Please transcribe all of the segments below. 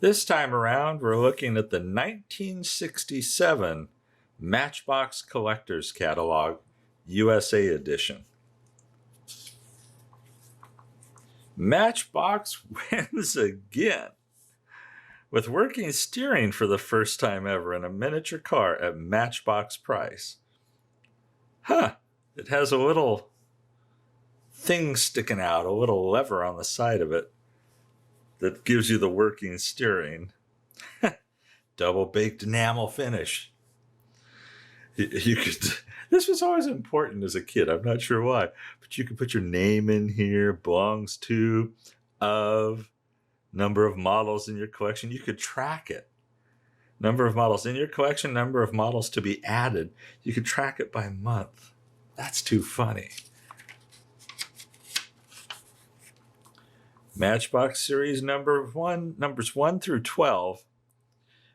This time around, we're looking at the 1967 Matchbox Collector's Catalog USA edition. Matchbox wins again with working steering for the first time ever in a miniature car at Matchbox price. It has a little thing sticking out, a little lever on the side of it that gives you the working steering. Double baked enamel finish. You could. This was always important as a kid. I'm not sure why, but you could put your name in here, belongs to, of, number of models in your collection. You could track it. Number of models in your collection, number of models to be added. You could track it by month. That's too funny. Matchbox series numbers 1 through 12.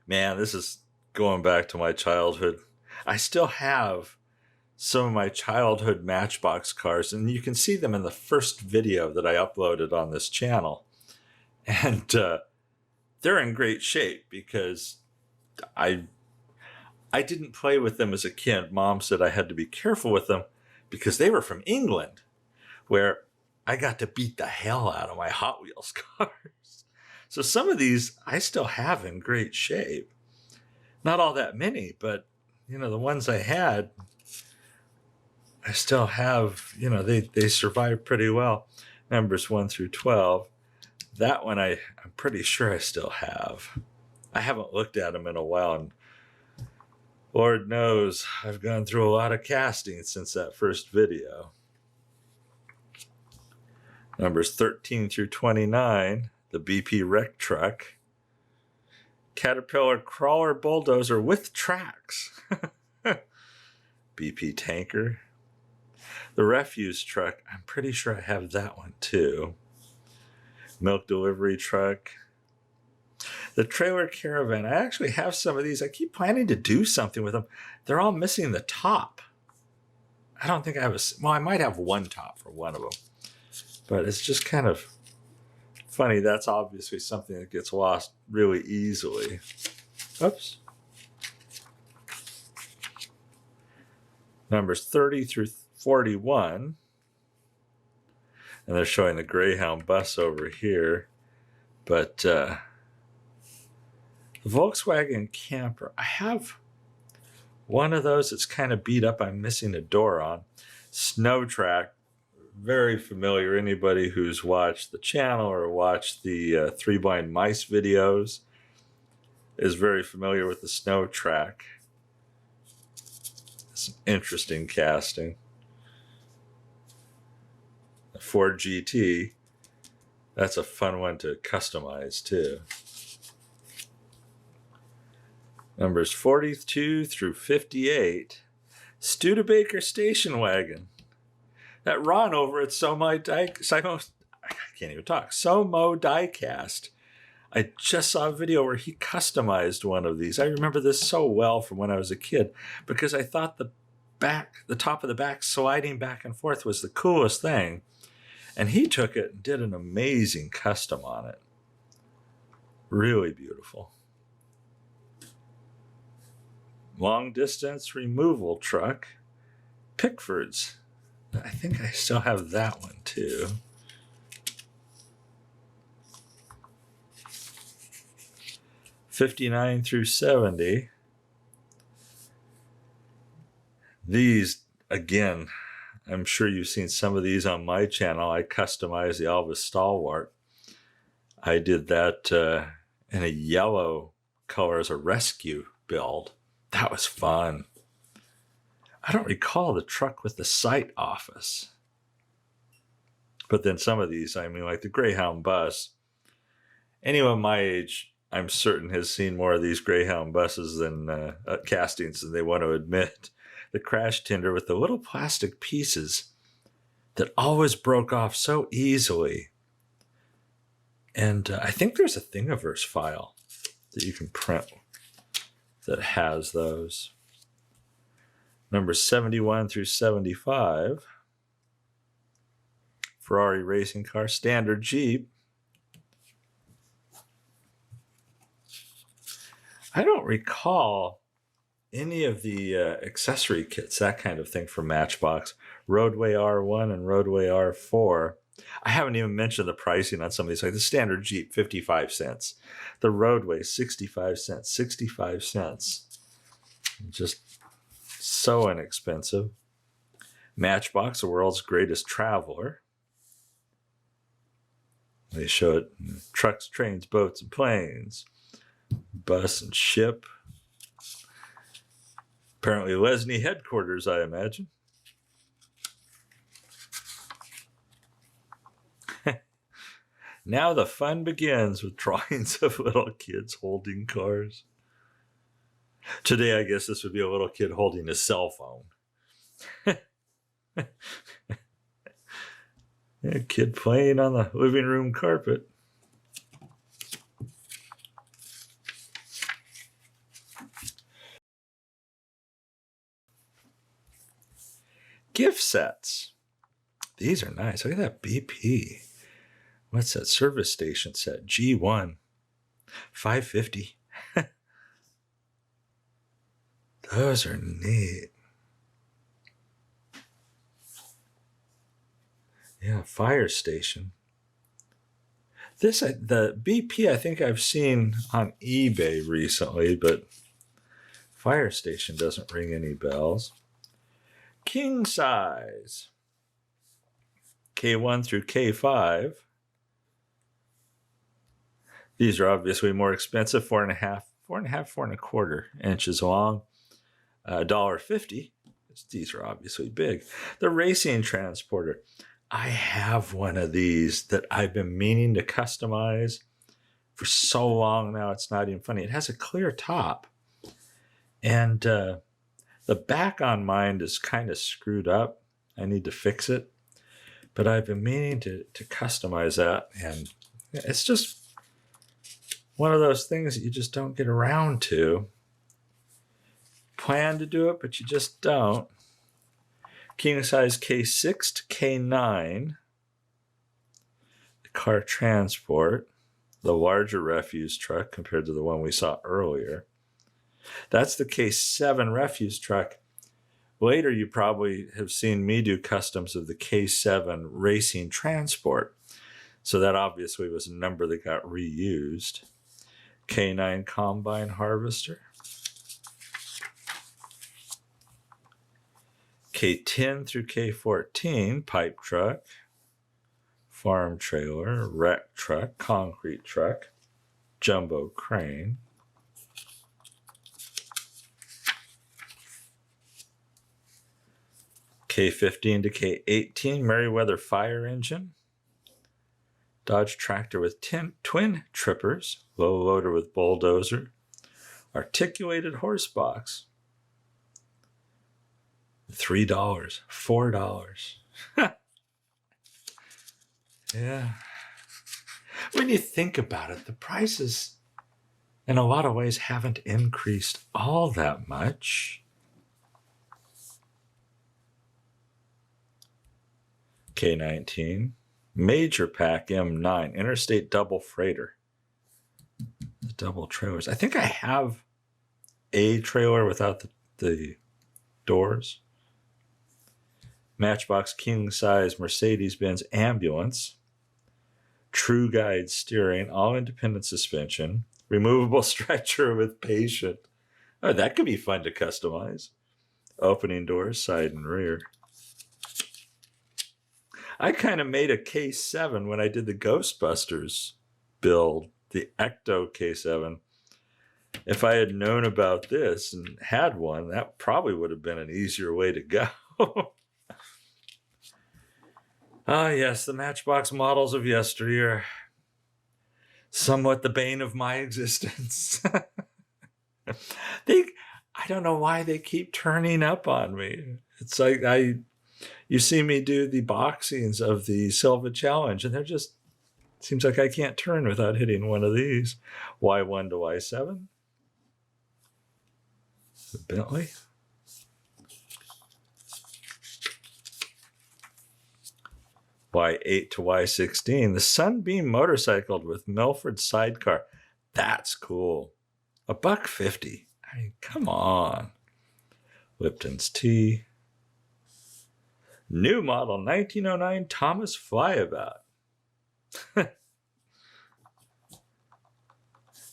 Man, this is going back to my childhood. I still have some of my childhood Matchbox cars, and you can see them in the first video that I uploaded on this channel. And they're in great shape because I didn't play with them as a kid. Mom said I had to be careful with them because they were from England, where I got to beat the hell out of my Hot Wheels cars. So some of these I still have in great shape. Not all that many, but the ones I had, I still have, they survived pretty well. Numbers 1 through 12. That one I'm pretty sure I still have. I haven't looked at them in a while, and Lord knows I've gone through a lot of castings since that first video. Numbers 13 through 29, the BP wreck truck. Caterpillar crawler bulldozer with tracks. BP tanker. The refuse truck, I'm pretty sure I have that one too. Milk delivery truck. The trailer caravan, I actually have some of these. I keep planning to do something with them. They're all missing the top. I don't think I have I might have one top for one of them. But it's just kind of funny. That's obviously something that gets lost really easily. Oops. Numbers 30 through 41. And they're showing the Greyhound bus over here. But the Volkswagen camper, I have one of those that's kind of beat up. I'm missing a door on. Snow track. Very familiar. Anybody who's watched the channel or watched the Three Blind Mice videos is very familiar with the snow track. It's an interesting casting. The Ford GT. That's a fun one to customize too. Numbers 42 through 58. Studebaker station wagon. That Ron over at Somo Diecast. I just saw a video where he customized one of these. I remember this so well from when I was a kid because I thought the top of the back sliding back and forth was the coolest thing. And he took it and did an amazing custom on it. Really beautiful. Long distance removal truck. Pickford's. I think I still have that one too. '59 through 70. These, again, I'm sure you've seen some of these on my channel. I customized the Elvis Stalwart. I did that in a yellow color as a rescue build. That was fun. I don't recall the truck with the sight office. But then some of these, like the Greyhound bus. Anyone my age, I'm certain, has seen more of these Greyhound buses than castings than they want to admit. The crash tender with the little plastic pieces that always broke off so easily. And I think there's a Thingiverse file that you can print that has those. Numbers 71 through 75. Ferrari racing car, standard Jeep. I don't recall any of the accessory kits, that kind of thing for Matchbox. Roadway R1 and Roadway R4. I haven't even mentioned the pricing on some of these. Like the standard Jeep, 55 cents. The Roadway, 65 cents. 65 cents. Just so inexpensive. Matchbox, the world's greatest traveler. They show it in trucks, trains, boats, and planes. Bus and ship. Apparently Lesney headquarters, I imagine. Now the fun begins with drawings of little kids holding cars. Today, I guess this would be a little kid holding a cell phone. A kid playing on the living room carpet. Gift sets. These are nice. Look at that BP. What's that service station set? G1. $5.50. Those are neat. Yeah, fire station. The BP, I think I've seen on eBay recently, but fire station doesn't ring any bells. King size. K1 through K5. These are obviously more expensive, 4.5, 4.25 inches long. $1.50. These are obviously big. The racing transporter. I have one of these that I've been meaning to customize for so long now. It's not even funny. It has a clear top. And the back on mine is kind of screwed up. I need to fix it. But I've been meaning to customize that. And it's just one of those things that you just don't get around to. Plan to do it, but you just don't. King size K6 to K9. The car transport. The larger refuse truck compared to the one we saw earlier. That's the K7 refuse truck. Later, you probably have seen me do customs of the K7 racing transport. So that obviously was a number that got reused. K9 combine harvester. K10 through K14 pipe truck. Farm trailer, wreck truck, concrete truck, jumbo crane. K15 to K18 Merriweather fire engine. Dodge tractor with twin trippers, low loader with bulldozer, articulated horse box. $3, $4. Yeah. When you think about it, the prices in a lot of ways haven't increased all that much. K19, Major Pack M9, Interstate Double Freighter. The double trailers. I think I have a trailer without the doors. Matchbox King size Mercedes-Benz ambulance. True Guide steering, all independent suspension. Removable stretcher with patient. Oh, that could be fun to customize. Opening doors, side and rear. I kind of made a K7 when I did the Ghostbusters build, the Ecto K7. If I had known about this and had one, that probably would have been an easier way to go. Ah, yes, the Matchbox models of yesteryear. Somewhat the bane of my existence. I don't know why they keep turning up on me. It's like you see me do the boxings of the Silva Challenge, and they're just, seems like I can't turn without hitting one of these. Y1 to Y7. The Bentley. Y8 to Y16. The Sunbeam motorcycle with Milford sidecar. That's cool. $1.50. I mean, come on. Lipton's tea. New model 1909 Thomas Flyabout.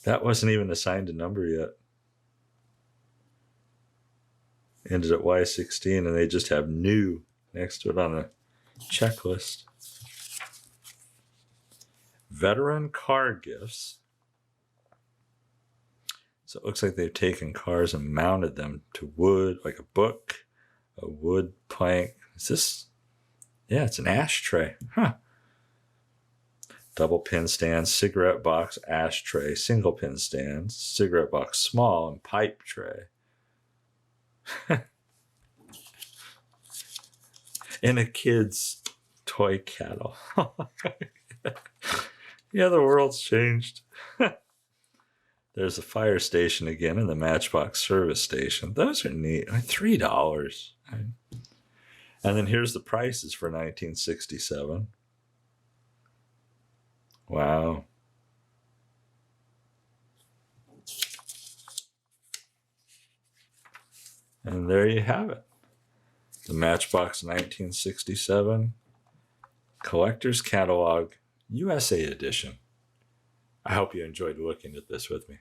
That wasn't even assigned a number yet. Ended at Y16, and they just have new next to it on the checklist. Veteran car gifts. So it looks like they've taken cars and mounted them to wood, like a book, a wood plank. Is this? Yeah, it's an ashtray. Huh. Double pin stand, cigarette box, ashtray, single pin stand, cigarette box small, and pipe tray. In a kid's toy catalog. Yeah, the world's changed. There's a fire station again and the Matchbox service station. Those are neat. $3. And then here's the prices for 1967. Wow. And there you have it. The Matchbox 1967 Collector's Catalog USA edition. I hope you enjoyed looking at this with me.